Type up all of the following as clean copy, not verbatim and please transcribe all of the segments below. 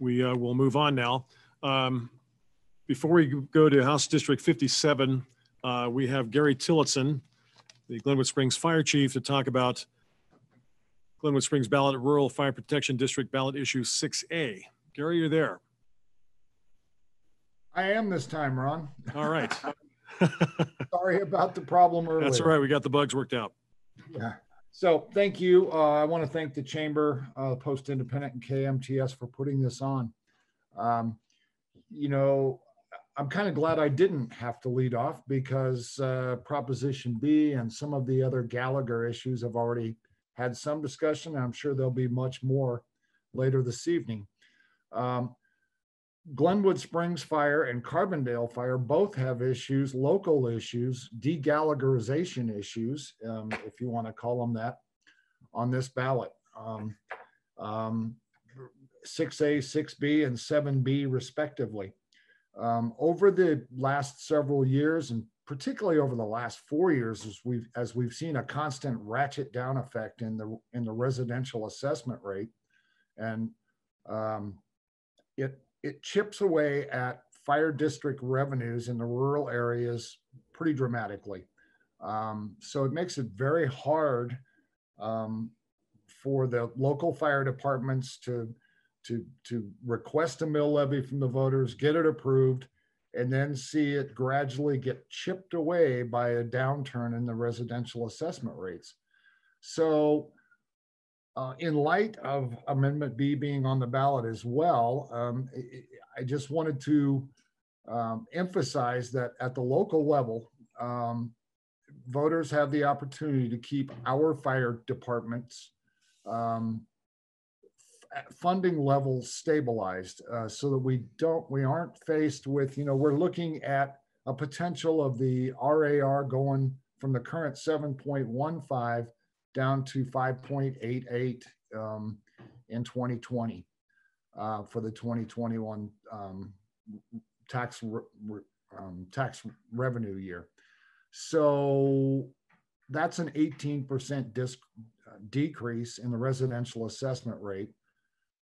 We will move on now. Before we go to House District 57, we have Gary Tillotson, the Glenwood Springs Fire Chief, to talk about Glenwood Springs Ballot Rural Fire Protection District Ballot Issue 6A. Gary, you're there. I am this time, Ron. All right. Sorry about the problem earlier. That's all right. We got the bugs worked out. Yeah. So thank you. I want to thank the Chamber, Post Independent, and KMTS for putting this on. You know, I'm kind of glad I didn't have to lead off because Proposition B and some of the other Gallagher issues have already had some discussion. I'm sure there'll be much more later this evening. Glenwood Springs Fire and Carbondale Fire both have issues, local issues, de-Gallagherization issues, if you want to call them that, on this ballot. 6A, 6B, and 7B respectively. Over the last several years, and particularly over the last 4 years, as we've seen a constant ratchet down effect in the residential assessment rate, and it chips away at fire district revenues in the rural areas pretty dramatically. So it makes it very hard for the local fire departments to request a mill levy from the voters, get it approved, and then see it gradually get chipped away by a downturn in the residential assessment rates. So in light of Amendment B being on the ballot as well, I just wanted to emphasize that at the local level, voters have the opportunity to keep our fire departments funding levels stabilized, so that we aren't faced with, we're looking at a potential of the RAR going from the current 7.15 down to 5.88 in 2020 for the 2021 tax revenue year. So that's an 18% decrease in the residential assessment rate,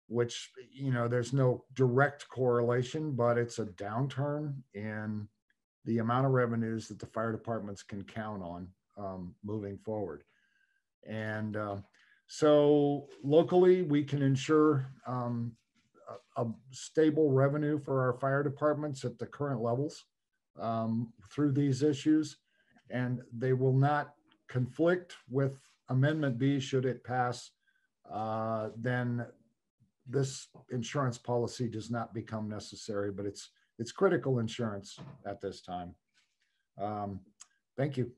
which, there's no direct correlation, but it's a downturn in the amount of revenues that the fire departments can count on moving forward. And so locally, we can ensure a stable revenue for our fire departments at the current levels through these issues, and they will not conflict with Amendment B should it pass. Then this insurance policy does not become necessary, but it's critical insurance at this time. Thank you.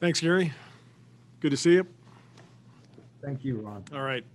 Thanks, Gary. Good to see you. Thank you, Ron. All right.